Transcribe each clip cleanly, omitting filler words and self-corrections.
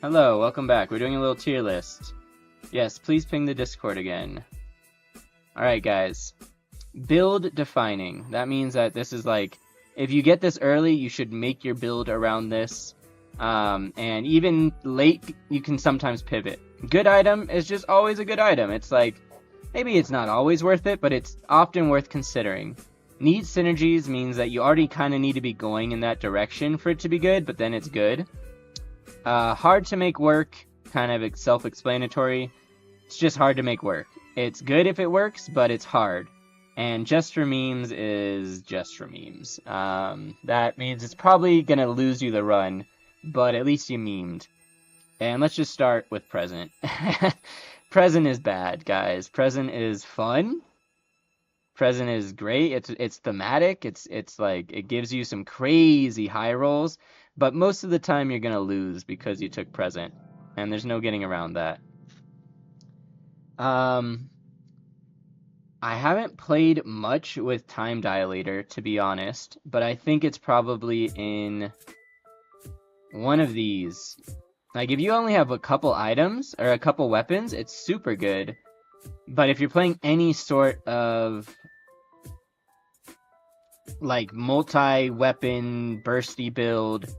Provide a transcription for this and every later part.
Hello, welcome back. We're doing a little tier list. Yes, please ping the Discord again. Alright, guys. Build defining. That means that this is like, if you get this early, you should make your build around this. And even late, you can sometimes pivot. Good item is just always a good item. It's like, maybe it's not always worth it, but it's often worth considering. Need synergies means that you already kind of need to be going in that direction for it to be good, but then it's good. Hard to make work, kind of self-explanatory. It's just hard to make work. It's good if it works, but it's hard. And just for memes is just for memes. That means it's probably gonna lose you the run, but at least you memed. And let's just start with present. Present is bad, guys. Present is fun. Present is great. It's thematic. It's like it gives you some crazy high rolls, but most of the time you're gonna lose because you took present, and there's no getting around that. I haven't played much with Time Dilator, to be honest, but I think it's probably in one of these. Like, if you only have a couple items, or a couple weapons, it's super good. But if you're playing any sort of, like, multi-weapon, bursty build,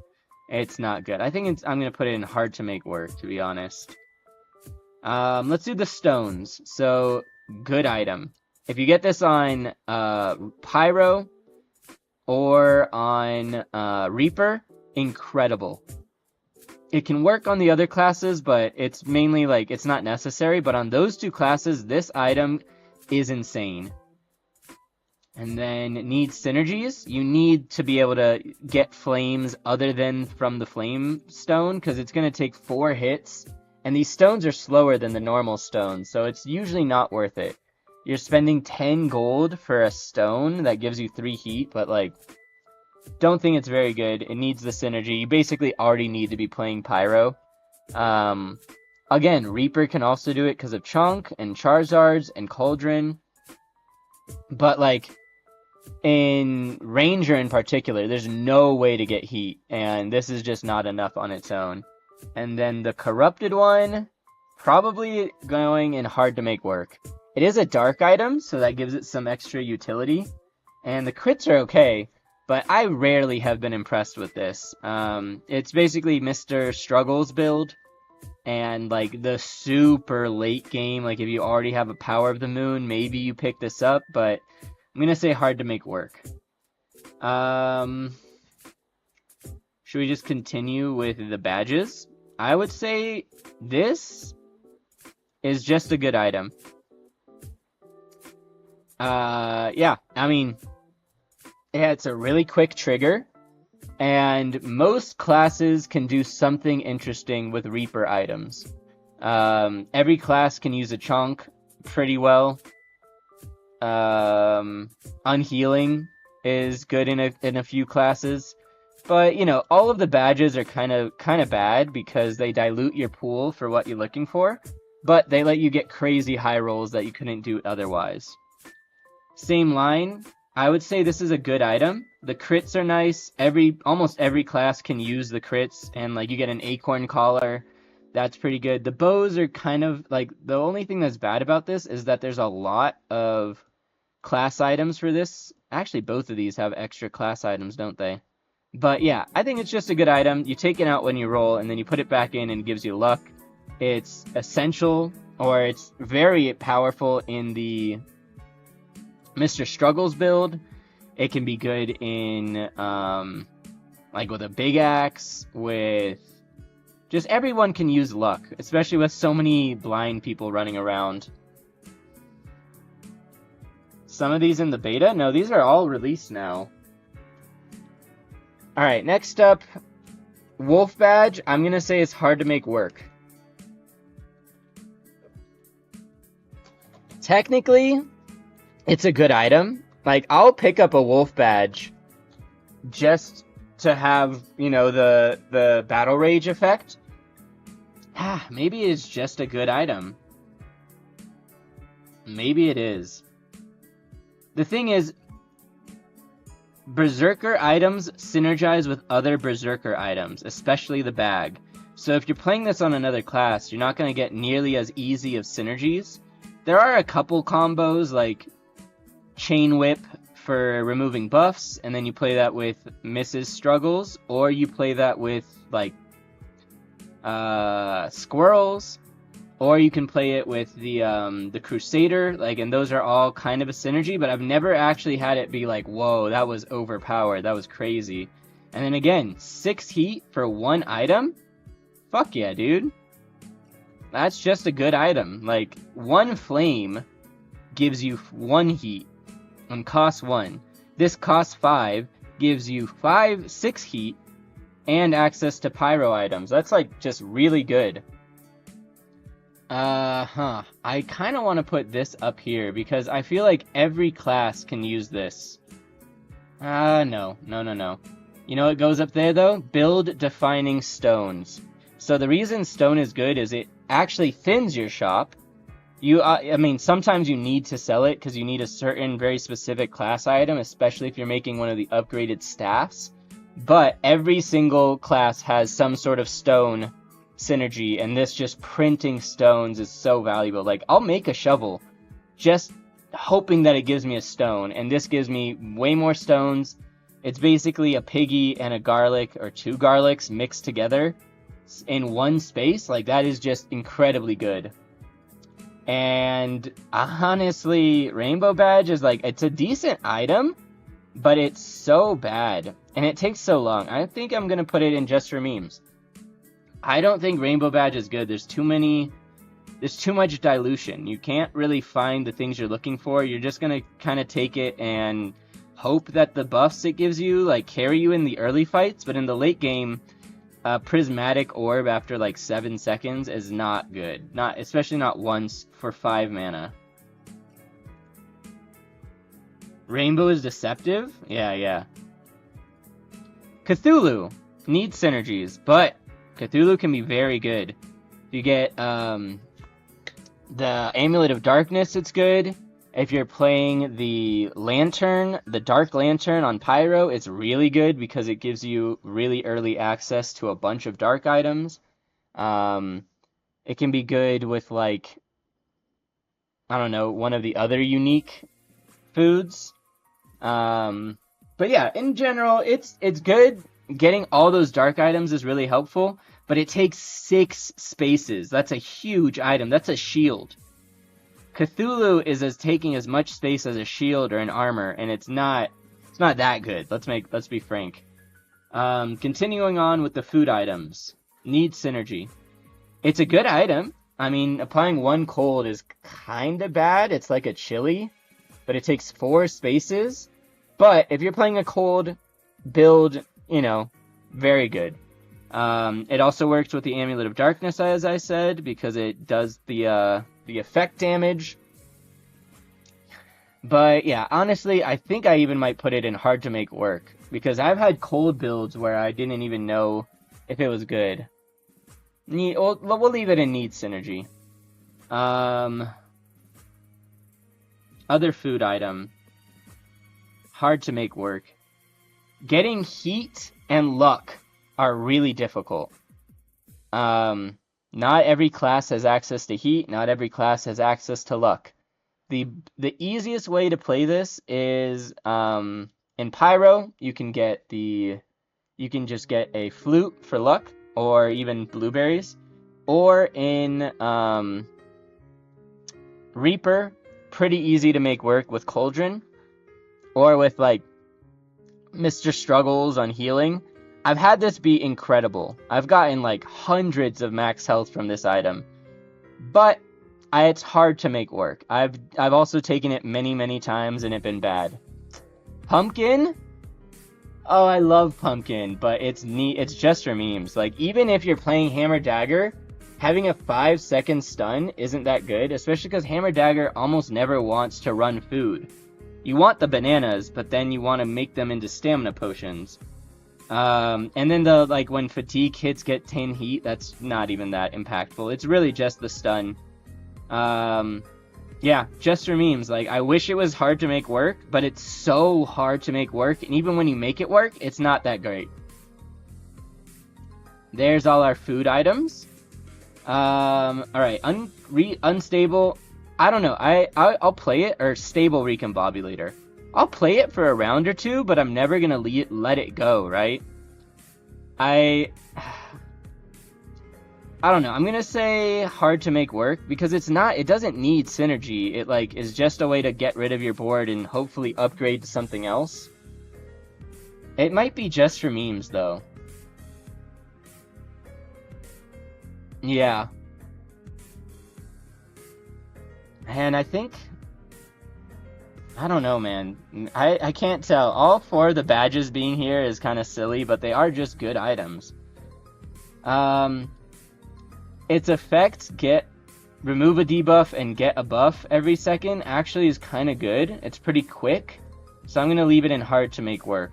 it's not good. I think I'm going to put it in hard to make work, to be honest. Let's do the stones. So, good item. If you get this on Pyro or on Reaper, incredible. It can work on the other classes, but it's mainly like it's not necessary. But on those two classes, this item is insane. And then needs synergies. You need to be able to get flames other than from the flame stone, because it's going to take 4 hits. And these stones are slower than the normal stones, so it's usually not worth it. You're spending 10 gold for a stone that gives you 3 heat, but like, don't think it's very good. It needs the synergy. You basically already need to be playing Pyro. Again, Reaper can also do it because of Chunk and Charizards and Cauldron. But like, in Ranger in particular, there's no way to get heat, and this is just not enough on its own. And then the Corrupted one, probably going in hard to make work. It is a dark item, so that gives it some extra utility. And the crits are okay, but I rarely have been impressed with this. It's basically Mr. Struggles build, and like the super late game, like if you already have a Power of the Moon, maybe you pick this up, but I'm gonna say hard to make work. Should we just continue with the badges? I would say this is just a good item. Yeah, I mean, yeah, it's a really quick trigger, and most classes can do something interesting with Reaper items. Every class can use a chunk pretty well. Unhealing is good in a few classes. But, you know, all of the badges are kind of bad because they dilute your pool for what you're looking for, but they let you get crazy high rolls that you couldn't do otherwise. Same line, I would say this is a good item. The crits are nice. Almost every class can use the crits, and like you get an acorn collar. That's pretty good. The bows are kind of like, the only thing that's bad about this is that there's a lot of class items for this. Actually, both of these have extra class items, don't they? But yeah, I think it's just a good item. You take it out when you roll, and then you put it back in and it gives you luck. It's essential, or it's very powerful in the Mr. Struggles build. It can be good in, like with a big axe, with... Just everyone can use luck, especially with so many blind people running around. Some of these in the beta? No, these are all released now. Alright, next up, Wolf Badge. I'm gonna say it's hard to make work. Technically, it's a good item. Like, I'll pick up a Wolf Badge just to have, you know, the Battle Rage effect. Maybe it's just a good item. Maybe it is. The thing is, Berserker items synergize with other Berserker items, especially the bag. So if you're playing this on another class, you're not going to get nearly as easy of synergies. There are a couple combos like Chain Whip for removing buffs, and then you play that with Mrs. Struggles, or you play that with like Squirrels, or you can play it with the Crusader, like, and those are all kind of a synergy, but I've never actually had it be like, whoa, that was overpowered, that was crazy. And then again, 6 heat for 1 item? Fuck yeah, dude. That's just a good item. Like, 1 flame gives you 1 heat and costs 1. This costs 5, gives you 6 heat, and access to pyro items. That's like just really good. I kind of want to put this up here because I feel like every class can use this. No. You know what goes up there though? Build defining stones. So the reason stone is good is it actually thins your shop. I mean, sometimes you need to sell it because you need a certain very specific class item, especially if you're making one of the upgraded staffs. But every single class has some sort of stone synergy, and this just printing stones is so valuable. Like, I'll make a shovel just hoping that it gives me a stone, and this gives me way more stones. It's basically a piggy and a garlic, or 2 garlics mixed together in one space. Like, that is just incredibly good. And honestly, Rainbow Badge is like, it's a decent item, but it's so bad, and it takes so long. I think I'm gonna put it in just for memes. I don't think Rainbow Badge is good. There's too much dilution. You can't really find the things you're looking for. You're just gonna kind of take it and hope that the buffs it gives you like carry you in the early fights, but in the late game, Prismatic Orb after like 7 seconds is not good. Especially not once for 5 mana. Rainbow is deceptive? Yeah. Cthulhu needs synergies, but Cthulhu can be very good. If you get the Amulet of Darkness, it's good. If you're playing the Lantern, the Dark Lantern on Pyro, it's really good because it gives you really early access to a bunch of dark items. It can be good with, like, I don't know, one of the other unique foods. But yeah, in general, it's good. Getting all those dark items is really helpful, but it takes 6 spaces. That's a huge item. That's a shield. Cthulhu is taking as much space as a shield or an armor, and it's not that good. Let's be frank. Continuing on with the food items. Need synergy. It's a good item. I mean, applying 1 cold is kinda bad. It's like a chili, but it takes 4 spaces. But if you're playing a cold build, you know, very good. It also works with the Amulet of Darkness, as I said, because it does the effect damage. But yeah, honestly, I think I even might put it in hard to make work, because I've had cold builds where I didn't even know if it was good. We'll leave it in need synergy. Other food item. Hard to make work. Getting heat and luck are really difficult. Not every class has access to heat. Not every class has access to luck. The easiest way to play this is in Pyro. You can just get a flute for luck, or even blueberries, or in Reaper, pretty easy to make work with Cauldron, or with like Mr. Struggles Unhealing. I've had this be incredible. I've gotten like hundreds of max health from this item, but it's hard to make work. I've also taken it many times and it's been bad. Pumpkin? Oh, I love Pumpkin, but it's just for memes. Like, even if you're playing Hammer Dagger, having a 5-second stun isn't that good, especially because Hammer Dagger almost never wants to run food. You want the bananas, but then you want to make them into stamina potions. And then when fatigue hits get 10 heat, that's not even that impactful. It's really just the stun. Yeah, just for memes. Like, I wish it was hard to make work, but it's so hard to make work, and even when you make it work, it's not that great. There's all our food items. Alright, unstable. I don't know. I'll play it, or stable recombobulator. I'll play it for a round or two, but I'm never gonna let it go, right? I don't know. I'm gonna say hard to make work because it doesn't need synergy. It like is just a way to get rid of your board and hopefully upgrade to something else. It might be just for memes though. Yeah. And I think, I don't know, man. I can't tell. All 4 of the badges being here is kind of silly, but they are just good items. Its effect, remove a debuff and get a buff every second, actually is kind of good. It's pretty quick, so I'm going to leave it in hard to make work.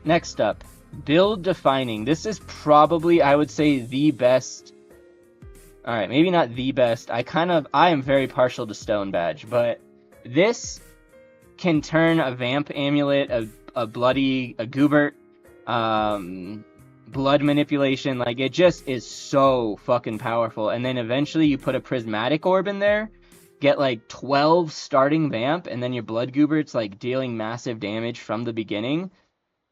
Next up, build defining. This is probably, I would say, the best. Alright, maybe not the best. I am very partial to Stone Badge, but this can turn a Vamp Amulet, a Cubert, blood manipulation, like it just is so fucking powerful. And then eventually you put a Prismatic Orb in there, get like 12 starting Vamp, and then your Blood Gubert's like dealing massive damage from the beginning.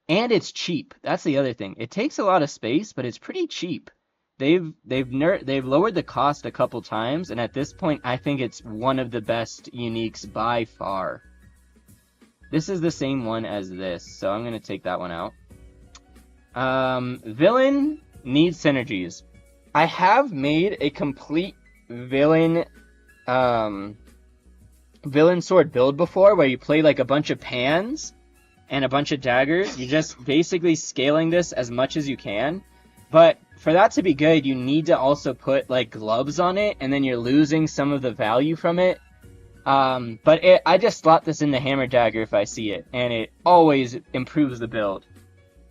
And it's cheap. That's the other thing. It takes a lot of space, but it's pretty cheap. They've lowered the cost a couple times, and at this point, I think it's one of the best uniques by far. This is the same one as this, so I'm gonna take that one out. Villain needs synergies. I have made a complete villain sword build before, where you play like a bunch of pans and a bunch of daggers. You're just basically scaling this as much as you can. But for that to be good, you need to also put like gloves on it, and then you're losing some of the value from it. I just slot this in the hammer dagger if I see it, and it always improves the build.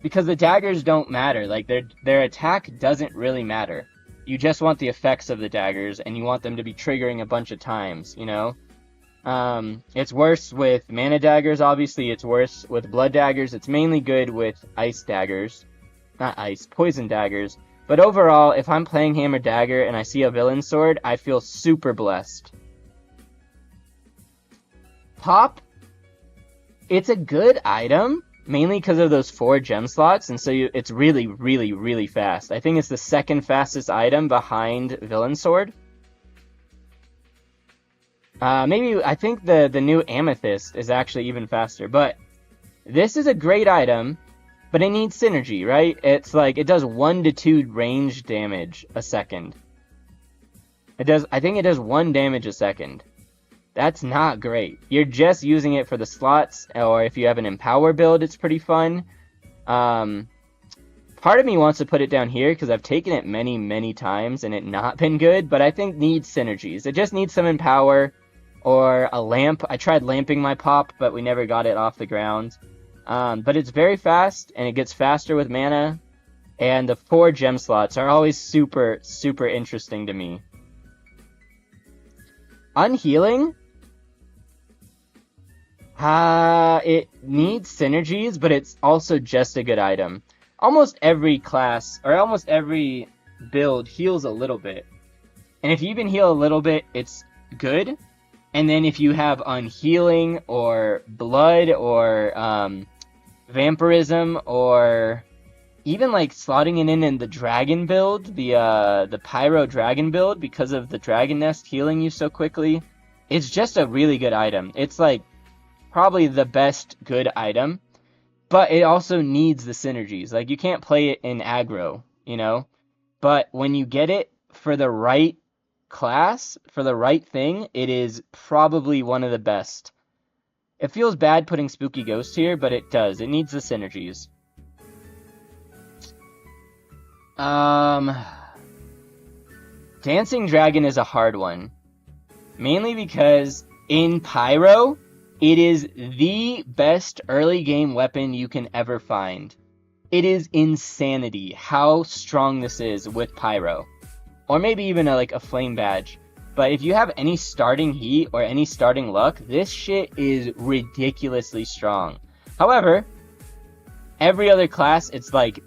Because the daggers don't matter, like their attack doesn't really matter. You just want the effects of the daggers, and you want them to be triggering a bunch of times, you know? It's worse with mana daggers, obviously. It's worse with blood daggers. It's mainly good with ice daggers. Not ice, poison daggers. But overall, if I'm playing hammer dagger and I see a villain sword, I feel super blessed. Pop, it's a good item, mainly because of those 4 gem slots, and so it's really, really, really fast. I think it's the second fastest item behind villain sword. Maybe, I think the new Amethyst is actually even faster, but this is a great item, but it needs synergy, right? It's like, it does 1 to 2 range damage a second. I think it does 1 damage a second. That's not great. You're just using it for the slots, or if you have an Empower build, it's pretty fun. Part of me wants to put it down here, because I've taken it many, many times, and it not been good, but I think needs synergies. It just needs some Empower, or a lamp. I tried lamping my pop, but we never got it off the ground. But it's very fast, and it gets faster with mana, and the 4 gem slots are always super, super interesting to me. Unhealing? It needs synergies, but it's also just a good item. Almost every class, or almost every build, heals a little bit. And if you can heal a little bit, it's good. And then if you have Unhealing, or Blood, or Vampirism, or even like slotting it in the Dragon build, the Pyro Dragon build, because of the Dragon Nest healing you so quickly, it's just a really good item. It's like probably the best good item, but it also needs the synergies. Like, you can't play it in aggro, you know? But when you get it for the right class, for the right thing, it is probably one of the best. It feels bad putting Spooky Ghost here, but it does. It needs the synergies. Dancing Dragon is a hard one. Mainly because in Pyro, it is the best early game weapon you can ever find. It is insanity how strong this is with Pyro. Or maybe even a Flame Badge. But if you have any starting heat or any starting luck, this shit is ridiculously strong. However, every other class, it's like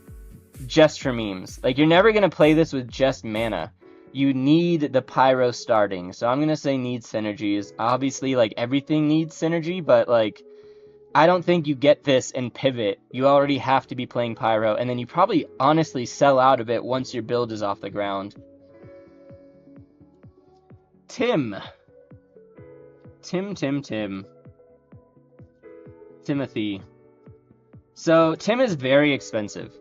just for memes. Like, you're never going to play this with just mana. You need the pyro starting. So I'm going to say need synergies. Obviously, like, everything needs synergy, but, like, I don't think you get this in pivot. You already have to be playing pyro, and then you probably honestly sell out of it once your build is off the ground. Tim. Timothy. So, Tim is very expensive.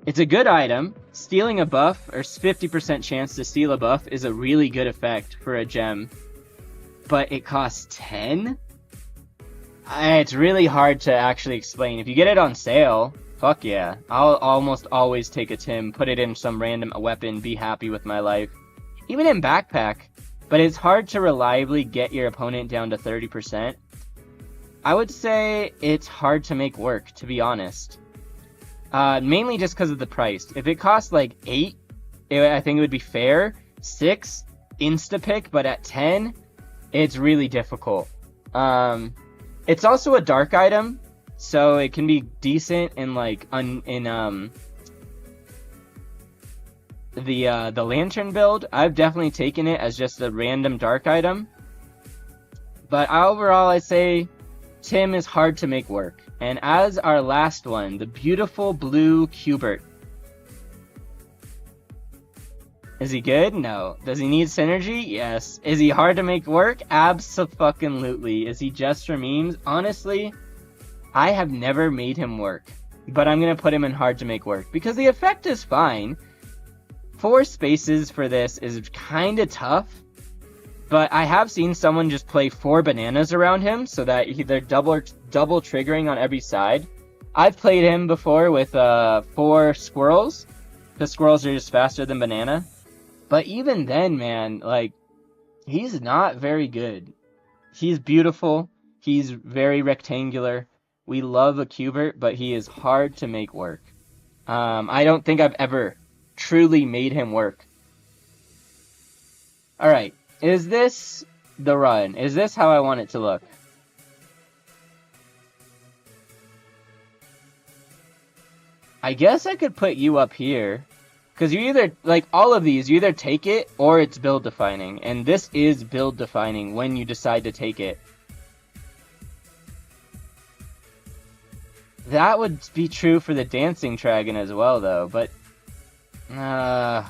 It's a good item. Stealing a buff, or 50% chance to steal a buff, is a really good effect for a gem. But it costs 10? It's really hard to actually explain. If you get it on sale, fuck yeah. I'll almost always take a Tim, put it in some random weapon, be happy with my life. Even in backpack. But it's hard to reliably get your opponent down to 30%. I would say it's hard to make work, to be honest. Mainly just because of the price. If it costs like 8, I think it would be fair. 6, insta-pick, but at 10, it's really difficult. It's also a dark item, so it can be decent in like the lantern build. I've definitely taken it as just a random dark item. But overall, I say Tim is hard to make work. And as our last one, the beautiful blue Cubert. Is he good? No. Does he need synergy? Yes. Is he hard to make work? Abso-fucking-lutely. Is he just for memes? Honestly, I have never made him work. But I'm going to put him in hard to make work. Because the effect is fine. 4 spaces for this is kind of tough. But I have seen someone just play 4 bananas around him. So that they're double triggering on every side. I've played him before with 4 squirrels. Because squirrels are just faster than banana. But even then, man, like, he's not very good. He's beautiful. He's very rectangular. We love a Cubert, but he is hard to make work. I don't think I've ever truly made him work. Alright, is this the run? Is this how I want it to look? I guess I could put you up here. Because you either, like all of these, you either take it or it's build defining. And this is build defining when you decide to take it. That would be true for the dancing dragon as well, though. But, yeah,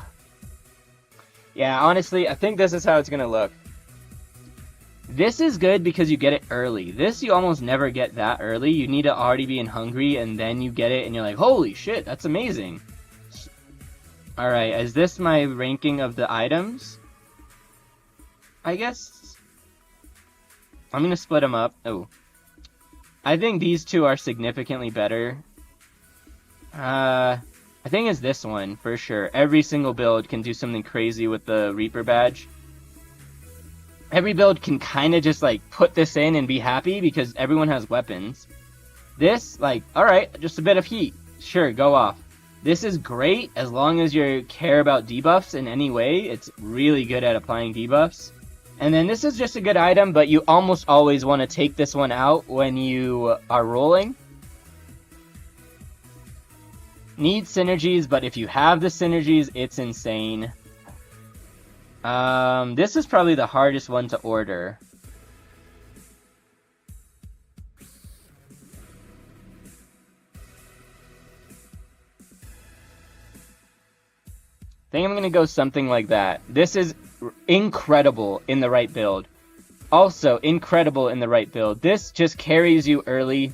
honestly, I think this is how it's going to look. This is good because you get it early. This you almost never get that early. You need to already be in hungry and then you get it and you're like, holy shit, that's amazing. Alright, is this my ranking of the items? I guess I'm going to split them up. Oh. I think these two are significantly better. I think it's this one, for sure. Every single build can do something crazy with the Reaper badge. Every build can kind of just, like, put this in and be happy because everyone has weapons. This, like, alright, just a bit of heat. Sure, go off. This is great as long as you care about debuffs in any way. It's really good at applying debuffs. And then this is just a good item, but you almost always want to take this one out when you are rolling. Need synergies, but if you have the synergies, it's insane. This is probably the hardest one to order. I think I'm going to go something like that. This is incredible in the right build. Also, incredible in the right build. This just carries you early.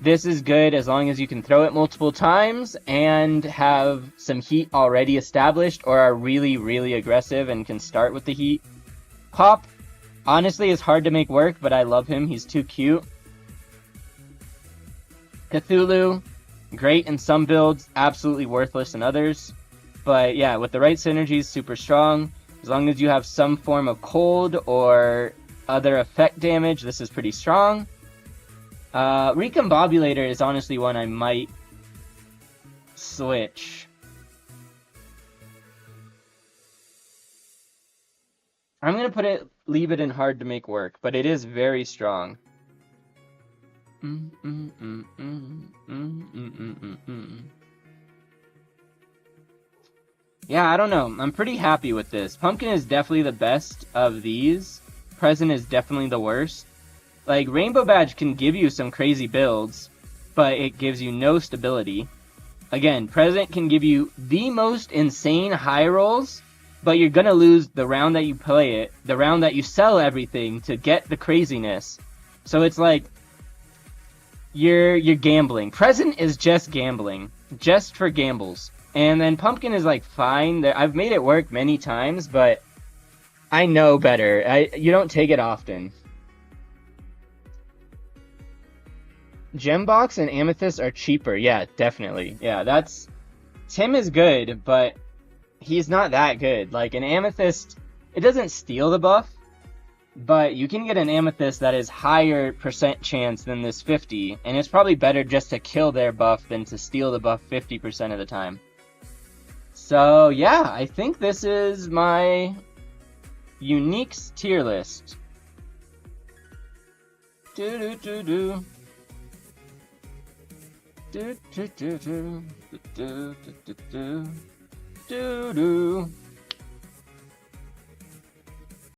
This is good as long as you can throw it multiple times and have some heat already established or are really, really aggressive and can start with the heat. Pop, honestly, is hard to make work, but I love him. He's too cute. Cthulhu, great in some builds, absolutely worthless in others. But yeah, with the right synergies, super strong. As long as you have some form of cold or other effect damage, this is pretty strong. Recombobulator is honestly one I might switch. I'm going to leave it in hard to make work, but it is very strong. Yeah, I don't know. I'm pretty happy with this. Pumpkin is definitely the best of these. Present is definitely the worst. Like, Rainbow Badge can give you some crazy builds, but it gives you no stability. Again, Present can give you the most insane high rolls, but you're gonna lose the round that you play it, the round that you sell everything to get the craziness. So it's like, you're gambling. Present is just gambling. Just for gambles. And then Pumpkin is like fine. I've made it work many times, but I know better. You don't take it often. Gembox and Amethyst are cheaper. Yeah, definitely. Yeah, that's... Tim is good, but he's not that good. Like, an Amethyst, it doesn't steal the buff, but you can get an Amethyst that is higher percent chance than this 50, and it's probably better just to kill their buff than to steal the buff 50% of the time. So, yeah, I think this is my uniques tier list. Do-do-do-do. Do-do-do-do. Do-do-do-do. Do-do.